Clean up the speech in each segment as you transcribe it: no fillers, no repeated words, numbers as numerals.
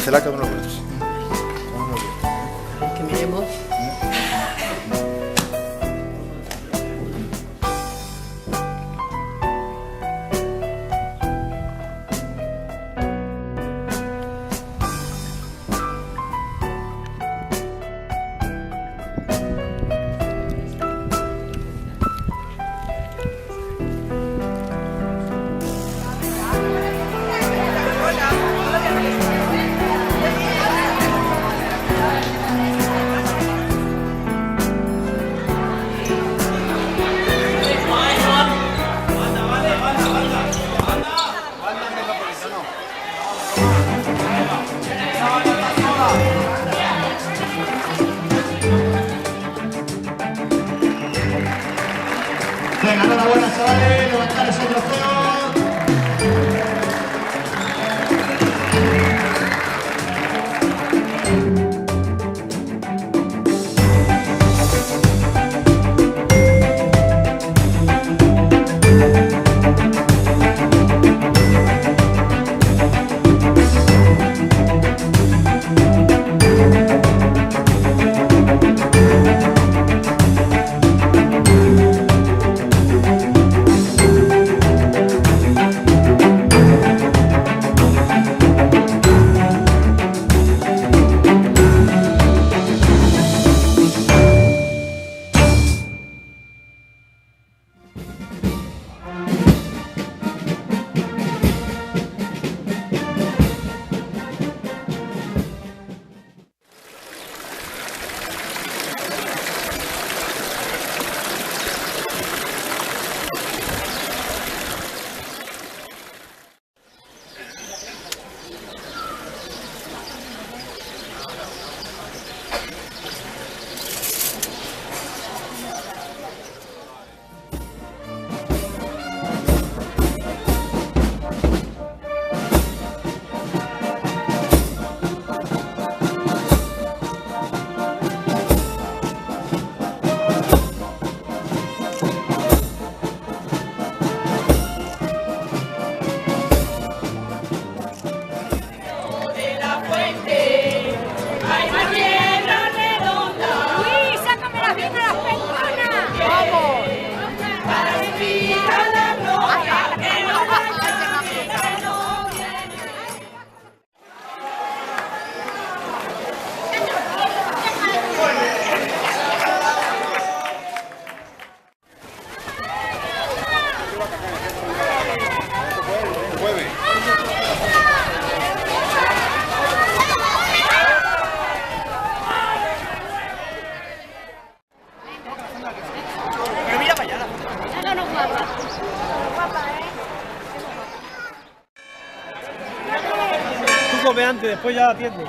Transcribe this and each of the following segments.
celaca con los brazos. Que miremos. Venga, enhorabuena, chavales, levantar ese trofeo. Come antes, después ya atiende.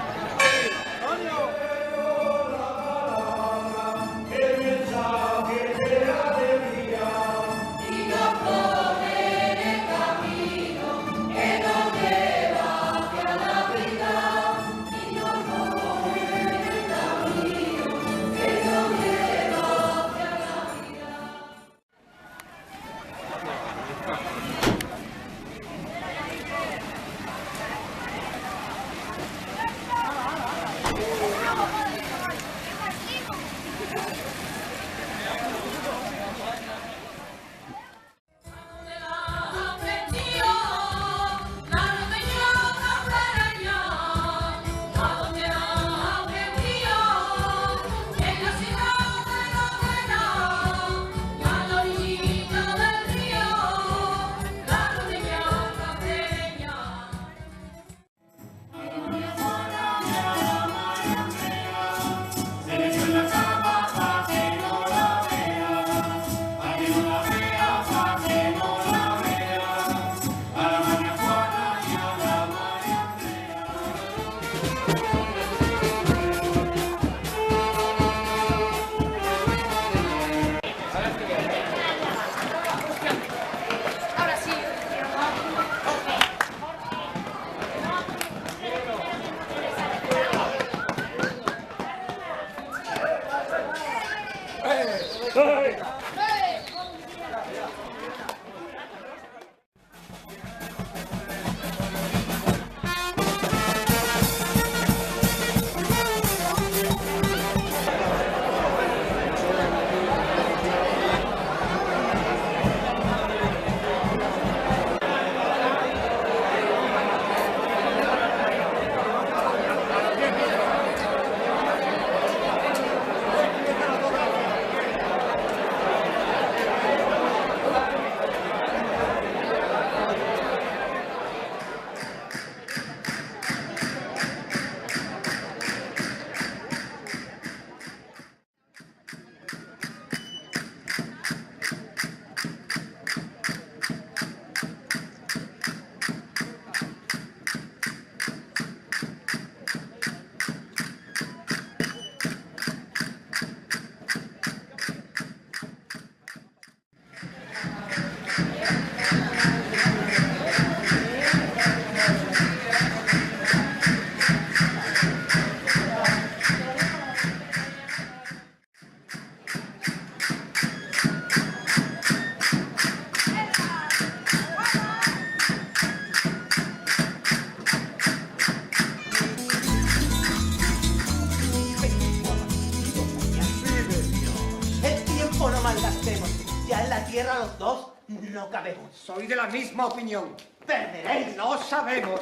tierra los dos no cabemos. Soy de la misma opinión. Perderéis. No sabemos.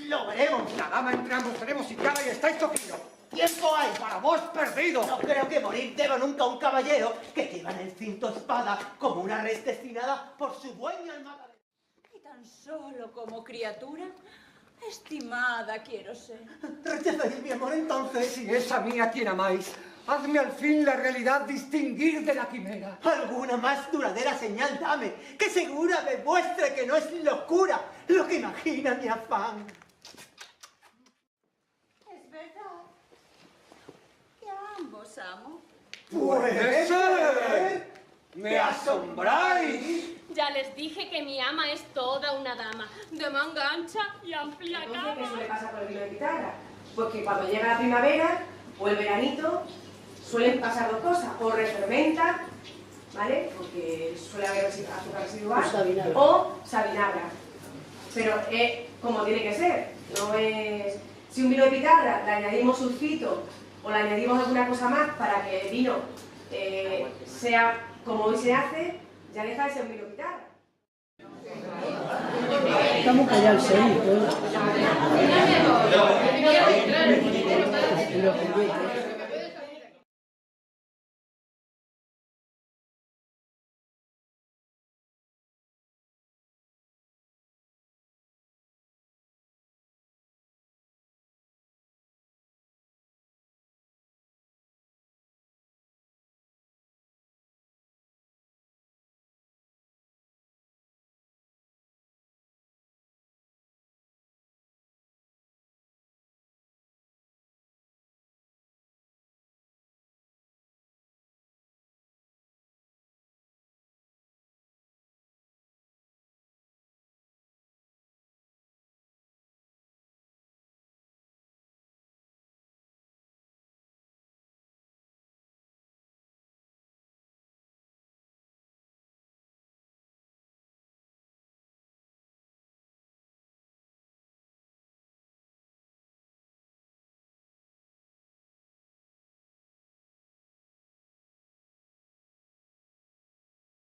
Lo veremos. La dama entre ambos tenemos sitiada y estáis cogidos. Tiempo hay. Para vos perdido. No creo que morir deba nunca un caballero que lleva en el cinto espada como una res destinada por su dueño al matadero. Y tan solo como criatura, estimada quiero ser. ¿Rechazáis mi amor entonces? Si es a mí a quien amáis, hazme al fin la realidad distinguir de la quimera. Alguna más duradera señal dame, que segura me muestre que no es locura lo que imagina mi afán. Es verdad que a ambos amo. ¡Puede ser! ¡Me asombráis! Ya les dije que mi ama es toda una dama, de manga ancha y amplia Entonces, ¿qué suele cama. pasar con el vino de pitarra? Pues que cuando llega la primavera o el veranito suelen pasar dos cosas, o refermenta, ¿vale? Porque suele haber azúcar residual, o sabinagra. Pero es como tiene que ser, no es... Si un vino de pitarra le añadimos sulfito o le añadimos alguna cosa más para que el vino sea como hoy se hace, ya deja de ser un vino de pitarra. Estamos callados, serio,